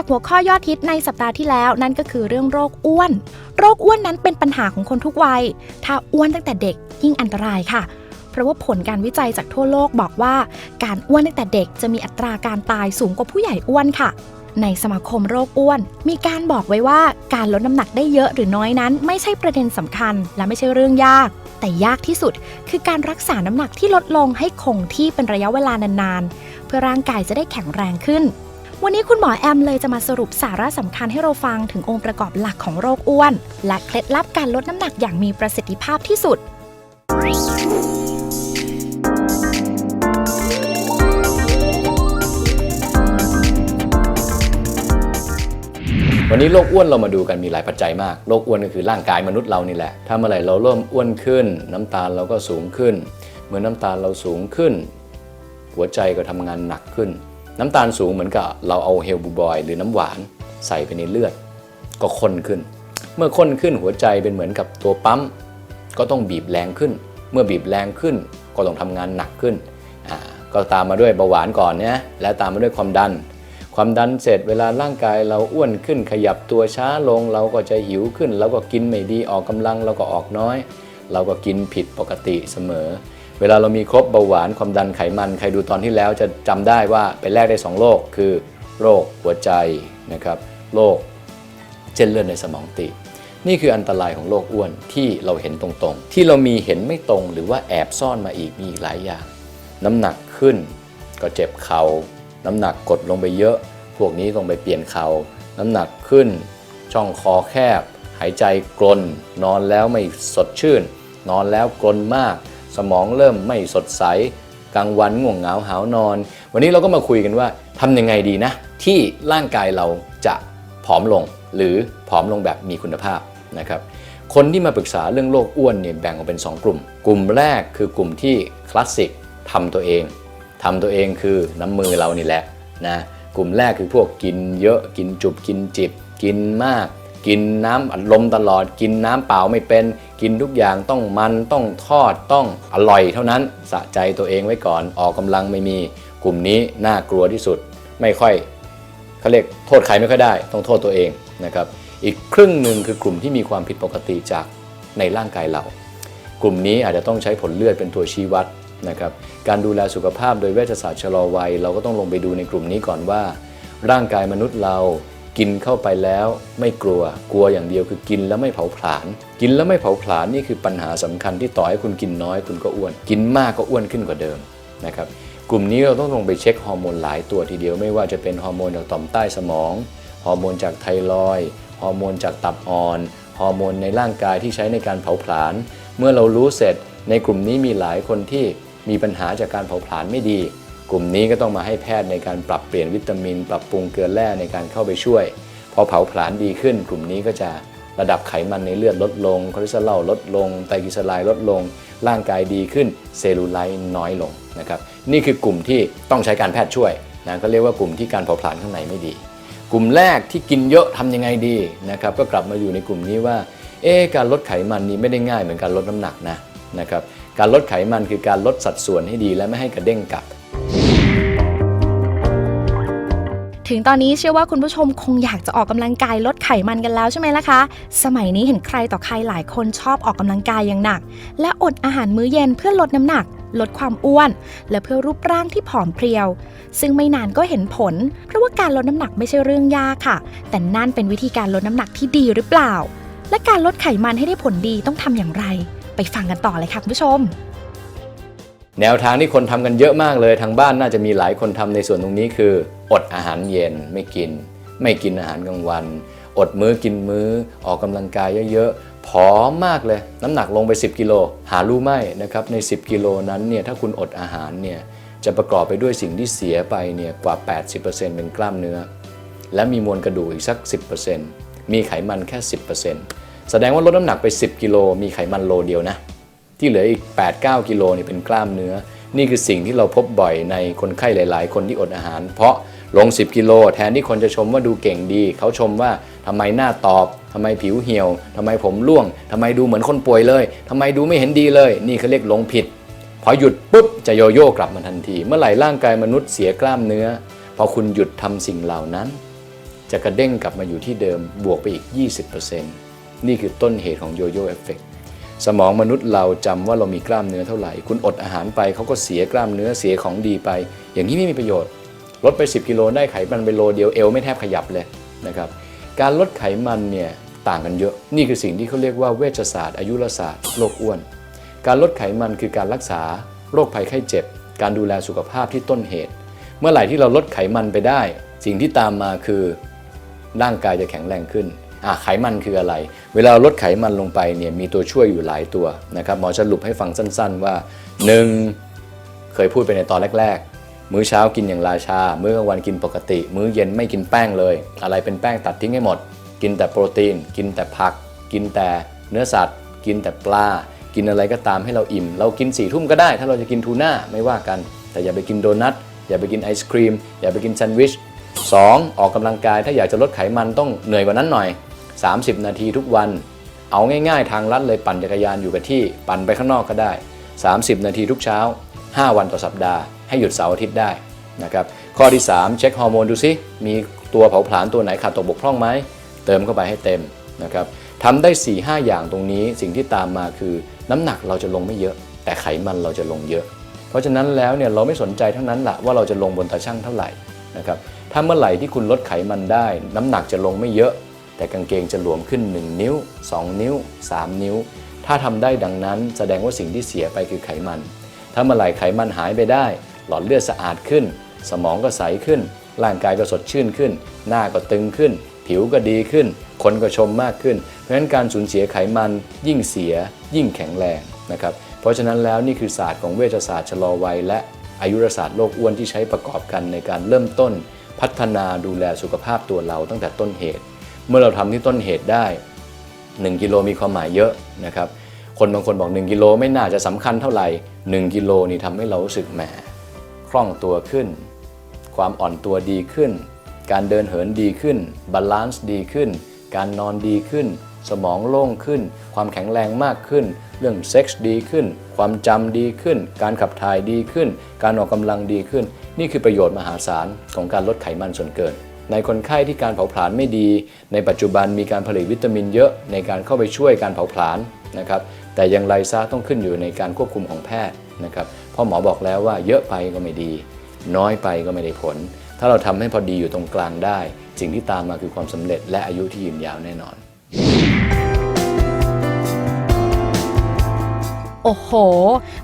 หัวข้อยอดฮิตในสัปดาห์ที่แล้วนั่นก็คือเรื่องโรคอ้วนนั้นเป็นปัญหาของคนทุกวัยถ้าอ้วนตั้งแต่เด็กยิ่งอันตรายค่ะเพราะว่าผลการวิจัยจากทั่วโลกบอกว่าการอ้วนตั้งแต่เด็กจะมีอัตราการตายสูงกว่าผู้ใหญ่อ้วนค่ะในสมาคมโรคอ้วนมีการบอกไว้ว่าการลดน้ำหนักได้เยอะหรือน้อยนั้นไม่ใช่ประเด็นสำคัญและไม่ใช่เรื่องยากแต่ยากที่สุดคือการรักษาน้ำหนักที่ลดลงให้คงที่เป็นระยะเวลานานๆเพื่อร่างกายจะได้แข็งแรงขึ้นวันนี้คุณหมอแอมเลยจะมาสรุปสาระสำคัญให้เราฟังถึงองค์ประกอบหลักของโรคอ้วนและเคล็ดลับการลดน้ำหนักอย่างมีประสิทธิภาพที่สุดวันนี้โรคอ้วนเรามาดูกันมีหลายปัจจัยมากโรคอ้วนก็คือร่างกายมนุษย์เรานี่แหละถ้าเมื่อไหร่เราเริ่มอ้วนขึ้นน้ำตาลเราก็สูงขึ้นเมื่อน้ำตาลเราสูงขึ้นหัวใจก็ทำงานหนักขึ้นน้ำตาลสูงเหมือนกับเราเอาเฮลบูบอยหรือน้ำหวานใส่ไปในเลือดก็ข้นขึ้นเมื่อข้นขึ้นหัวใจเป็นเหมือนกับตัวปั๊มก็ต้องบีบแรงขึ้นเมื่อบีบแรงขึ้นก็ต้องทำงานหนักขึ้นก็ตามมาด้วยเบาหวานก่อนเนี่ยแล้วตามมาด้วยความดันเสร็จเวลาร่างกายเราอ้วนขึ้นขยับตัวช้าลงเราก็จะหิวขึ้นเราก็กินไม่ดีออกกำลังเราก็ออกน้อยเราก็กินผิดปกติเสมอเวลาเรามีครบเบาหวานความดันไขมันใครดูตอนที่แล้วจะจำได้ว่าไปแลกได้2โรคคือโรคหัวใจนะครับโรคเส้นเลือดในสมองตีบนี่คืออันตรายของโรคอ้วนที่เราเห็นตรงๆที่เรามีเห็นไม่ตรงหรือว่าแอบซ่อนมาอีกมีอีกหลายอย่างน้ำหนักขึ้นก็เจ็บเข่าน้ำหนักกดลงไปเยอะพวกนี้ต้องไปเปลี่ยนเข่าน้ำหนักขึ้นช่องคอแคบหายใจกรนนอนแล้วไม่สดชื่นนอนแล้วกรนมากสมองเริ่มไม่สดใสกลางวันง่วงเหงาหาวนอนวันนี้เราก็มาคุยกันว่าทำยังไงดีนะที่ร่างกายเราจะผอมลงหรือผอมลงแบบมีคุณภาพนะครับคนที่มาปรึกษาเรื่องโรคอ้วนเนี่ยแบ่งออกเป็น2กลุ่มแรกคือกลุ่มที่คลาสสิกทำตัวเองคือน้ำมือเรานี่แหละนะกลุ่มแรกคือพวกกินเยอะกินจุบกินจิบกินมากกินน้ำอัดลมตลอดกินน้ำเปล่าไม่เป็นกินทุกอย่างต้องมันต้องทอดต้องอร่อยเท่านั้นสะใจตัวเองไว้ก่อนออกกำลังไม่มีกลุ่มนี้น่ากลัวที่สุดไม่ค่อยเขาเรียกโทษใครไม่ค่อยได้ต้องโทษตัวเองนะครับอีกครึ่งหนึ่งคือกลุ่มที่มีความผิดปกติจากในร่างกายเรากลุ่มนี้อาจจะต้องใช้ผลเลือดเป็นตัวชี้วัดนะครับการดูแลสุขภาพโดยเวชศาสตร์ชะลอวัยเราก็ต้องลงไปดูในกลุ่มนี้ก่อนว่าร่างกายมนุษย์เรากินเข้าไปแล้วไม่กลัวอย่างเดียวคือกินแล้วไม่เผาผลาญนี่คือปัญหาสำคัญที่ต่อให้คุณกินน้อยคุณก็อ้วนกินมากก็อ้วนขึ้นกว่าเดิมนะครับกลุ่มนี้เราต้องลงไปเช็คฮอร์โมนหลายตัวทีเดียวไม่ว่าจะเป็นฮอร์โมนจากต่อมใต้สมองฮอร์โมนจากไทรอยด์ฮอร์โมนจากตับอ่อนฮอร์โมนในร่างกายที่ใช้ในการเผาผลาญเมื่อเรารู้เสร็จในกลุ่มนี้มีหลายคนที่มีปัญหาจากการเผาผลาญไม่ดีกลุ่มนี้ก็ต้องมาให้แพทย์ในการปรับเปลี่ยนวิตามินปรับปรุงเกลือแร่ในการเข้าไปช่วยพอเผาผลาญดีขึ้นกลุ่มนี้ก็จะระดับไขมันในเลือดลดลงคอเลสเตอรอลลดลงไตรกลีเซอไรด์ลดลงร่างกายดีขึ้นเซลลูไลท์น้อยลงนะครับนี่คือกลุ่มที่ต้องใช้การแพทย์ช่วยนะก็เรียกว่ากลุ่มที่การเผาผลาญข้างในไม่ดีกลุ่มแรกที่กินเยอะทำยังไงดีนะครับก็กลับมาอยู่ในกลุ่มนี้ว่าการลดไขมันนี้ไม่ได้ง่ายเหมือนการลดน้ำหนักนะครับการลดไขมันคือการลดสัดส่วนให้ดีและไม่ให้กระเด้งกลับถึงตอนนี้เชื่อว่าคุณผู้ชมคงอยากจะออกกำลังกายลดไขมันกันแล้วใช่ไหมล่ะคะสมัยนี้เห็นใครต่อใครหลายคนชอบออกกำลังกายอย่างหนักและอดอาหารมื้อเย็นเพื่อลดน้ำหนักลดความอ้วนและเพื่อรูปร่างที่ผอมเพรียวซึ่งไม่นานก็เห็นผลเพราะว่าการลดน้ำหนักไม่ใช่เรื่องยากค่ะแต่นั่นเป็นวิธีการลดน้ำหนักที่ดีหรือเปล่าและการลดไขมันให้ได้ผลดีต้องทำอย่างไรไปฟังกันต่อเลยค่ะคุณผู้ชมแนวทางที่คนทำกันเยอะมากเลยทางบ้านน่าจะมีหลายคนทำในส่วนตรงนี้คืออดอาหารเย็นไม่กินอาหารกลางวันอดมื้อกินมื้อออกกำลังกายเยอะๆผอมมากเลยน้ำหนักลงไป10กิโลหารู้ไหมนะครับใน10กิโลนั้นเนี่ยถ้าคุณอดอาหารเนี่ยจะประกอบไปด้วยสิ่งที่เสียไปเนี่ยกว่า 80% เป็นกล้ามเนื้อและมีมวลกระดูกอีกสัก 10% มีไขมันแค่ 10% แสดงว่าลดน้ำหนักไป10กิโลมีไขมันโลเดียวนะที่เหลืออีก 8-9 กิโลนี่เป็นกล้ามเนื้อนี่คือสิ่งที่เราพบบ่อยในคนไข้หลายๆคนที่อดอาหารเพราะลง10กิโลแทนที่คนจะชมว่าดูเก่งดีเขาชมว่าทำไมหน้าตอบทำไมผิวเหี่ยวทำไมผมร่วงทำไมดูเหมือนคนป่วยเลยทำไมดูไม่เห็นดีเลยนี่เขาเรียกลงผิดพอหยุดปุ๊บจะโยโย่กลับมาทันทีเมื่อไหร่ร่างกายมนุษย์เสียกล้ามเนื้อพอคุณหยุดทำสิ่งเหล่านั้น จะกระเด้งกลับมาอยู่ที่เดิมบวกไปอีก 20% นี่คือต้นเหตุของโยโย่เอฟเฟกต์สมองมนุษย์เราจำว่าเรามีกล้ามเนื้อเท่าไหร่คุณอดอาหารไปเขาก็เสียกล้ามเนื้อเสียของดีไปอย่างนี้ไม่มีประโยชน์ลดไป10 กิโลได้ไขมันไปโลเดียวเอวไม่แทบขยับเลยนะครับการลดไขมันเนี่ยต่างกันเยอะนี่คือสิ่งที่เขาเรียกว่าเวชศาสตร์อายุรศาสตร์โรคอ้วนการลดไขมันคือการรักษาโรคภัยไข้เจ็บการดูแลสุขภาพที่ต้นเหตุเมื่อไหร่ที่เราลดไขมันไปได้สิ่งที่ตามมาคือร่างกายจะแข็งแรงขึ้นไขมันคืออะไรเวลาลดไขมันลงไปเนี่ยมีตัวช่วยอยู่หลายตัวนะครับหมอสรุปให้ฟังสั้นๆว่า 1. เคยพูดไปในตอนแรกๆมื้อเช้ากินอย่างราชามื้อกลางวันกินปกติมื้อเย็นไม่กินแป้งเลยอะไรเป็นแป้งตัดทิ้งให้หมดกินแต่โปรตีนกินแต่ผักกินแต่เนื้อสัตว์กินแต่ปลากินอะไรก็ตามให้เราอิ่มเรากิน4 ทุ่มก็ได้ถ้าเราจะกินทูน่าไม่ว่ากันแต่อย่าไปกินโดนัทอย่าไปกินไอศครีมอย่าไปกินแซนด์วิช 2. ออกกำลังกายถ้าอยากจะลดไขมันต้องเหนื่อยกว่านั้นหน่อย30 นาทีทุกวันเอาง่ายๆทางลัดเลยปั่นจักรยานอยู่กับที่ปั่นไปข้างนอกก็ได้30 นาทีทุกเช้า5 วันต่อสัปดาห์ให้หยุดเสาร์อาทิตย์ได้นะครับข้อที่3เช็คฮอร์โมนดูซิมีตัวเผาผลาญตัวไหนขาดตกบกพร่องไหมเติมเข้าไปให้เต็มนะครับทำได้ 4-5 อย่างตรงนี้สิ่งที่ตามมาคือน้ำหนักเราจะลงไม่เยอะแต่ไขมันเราจะลงเยอะเพราะฉะนั้นแล้วเนี่ยเราไม่สนใจทั้งนั้นแหละว่าเราจะลงบนตาชั่งเท่าไหร่นะครับถ้าเมื่อไหร่ที่คุณลดไขมันได้น้ำหนักจะลงไม่เยอะแต่กางเกงจะหลวมขึ้น1 นิ้ว2 นิ้ว3 นิ้วถ้าทำได้ดังนั้นแสดงว่าสิ่งที่เสียไปคือไขมันถ้าเมื่อไหร่ไขมันหายไปได้หลอดเลือดสะอาดขึ้นสมองก็ใสขึ้นร่างกายก็สดชื่นขึ้นหน้าก็ตึงขึ้นผิวก็ดีขึ้นคนก็ชมมากขึ้นเพราะฉะนั้นการสูญเสียไขมันยิ่งเสียยิ่งแข็งแรงนะครับเพราะฉะนั้นแล้วนี่คือศาสตร์ของเวชศาสตร์ชะลอวัยและอายุรศาสตร์โรคอ้วนที่ใช้ประกอบกันในการเริ่มต้นพัฒนาดูแลสุขภาพตัวเราตั้งแต่ต้นเหตุเมื่อเราทำที่ต้นเหตุได้1 กิโลมีความหมายเยอะนะครับคนบางคนบอก1 กิโลไม่น่าจะสำคัญเท่าไหร่1 กิโลนี่ทำให้เรารู้สึกแหมคล่องตัวขึ้นความอ่อนตัวดีขึ้นการเดินเหินดีขึ้นบาลานซ์ดีขึ้นการนอนดีขึ้นสมองโล่งขึ้นความแข็งแรงมากขึ้นเรื่องเซ็กส์ดีขึ้นความจำดีขึ้นการขับถ่ายดีขึ้นการออกกำลังดีขึ้นนี่คือประโยชน์มหาศาลของการลดไขมันส่วนเกินในคนไข้ที่การเผาผลาญไม่ดีในปัจจุบันมีการผลิตวิตามินเยอะในการเข้าไปช่วยการเผาผลาญนะครับแต่อย่างไรซะต้องขึ้นอยู่ในการควบคุมของแพทย์นะครับเพราะหมอบอกแล้วว่าเยอะไปก็ไม่ดีน้อยไปก็ไม่ได้ผลถ้าเราทำให้พอดีอยู่ตรงกลางได้สิ่งที่ตามมาคือความสำเร็จและอายุที่ยืนยาวแน่นอนโอ้โห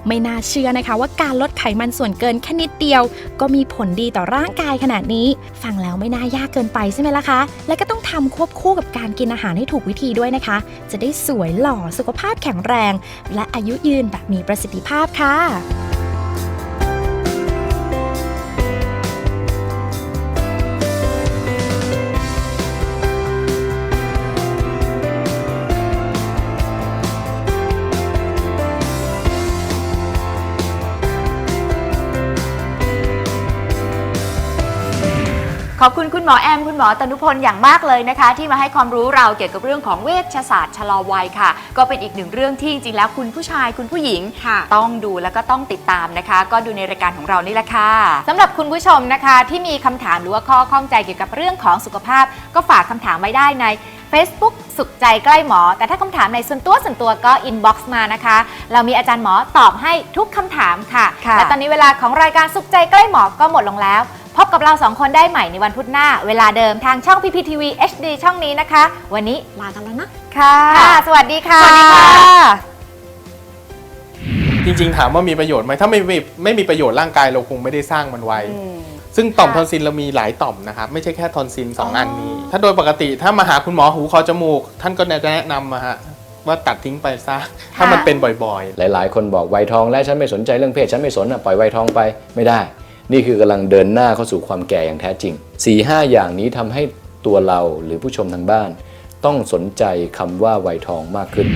ไม่น่าเชื่อนะคะว่าการลดไขมันส่วนเกินแค่นิดเดียวก็มีผลดีต่อร่างกายขนาดนี้ฟังแล้วไม่น่ายากเกินไปใช่ไหมล่ะคะและก็ต้องทำควบคู่กับการกินอาหารให้ถูกวิธีด้วยนะคะจะได้สวยหล่อสุขภาพแข็งแรงและอายุยืนแบบมีประสิทธิภาพค่ะขอบคุณคุณหมอแอมคุณหมอตนุพลอย่างมากเลยนะคะที่มาให้ความรู้เราเกี่ยวกับเรื่องของเวชศาสตร์ชะลอวัยค่ะก็เป็นอีกหนึ่งเรื่องที่จริงๆแล้วคุณผู้ชายคุณผู้หญิงต้องดูแล้วก็ต้องติดตามนะคะก็ดูในรายการของเรานี่แหละค่ะสำหรับคุณผู้ชมนะคะที่มีคำถามหรือว่าข้อข้องใจเกี่ยวกับเรื่องของสุขภาพก็ฝากคำถามไว้ได้ใน Facebook สุขใจใกล้หมอแต่ถ้าคำถามในส่วนตัวก็ inbox มานะคะเรามีอาจารย์หมอตอบให้ทุกคำถามค่ะและตอนนี้เวลาของรายการสุขใจใกล้หมอก็หมดลงแล้วพบกับเรา2 คนได้ใหม่ในวันพุธหน้าเวลาเดิมทางช่อง PPTV HD ช่องนี้นะคะวันนี้ลากันแล้วนะค่ะสวัสดีค่ะสวัสดีค่ะจริงๆถามว่ามีประโยชน์ไหมถ้าไม่มีประโยชน์ร่างกายเราคงไม่ได้สร้างมันไว้ซึ่งต่อมทอนซิลเรามีหลายต่อมนะครับไม่ใช่แค่ทอนซิล2 อันนี้ถ้าโดยปกติถ้ามาหาคุณหมอหูคอจมูกท่านก็จะแนะนำมาฮะว่าตัดทิ้งไปซะถ้ามันเป็นบ่อยๆหลายๆคนบอกวัยทองแล้วฉันไม่สนใจเรื่องเพศฉันไม่สนปล่อยวัยทองไปไม่ได้นี่คือกำลังเดินหน้าเข้าสู่ความแก่อย่างแท้จริง 4-5 อย่างนี้ทำให้ตัวเราหรือผู้ชมทางบ้านต้องสนใจคำว่าวัยทองมากขึ้น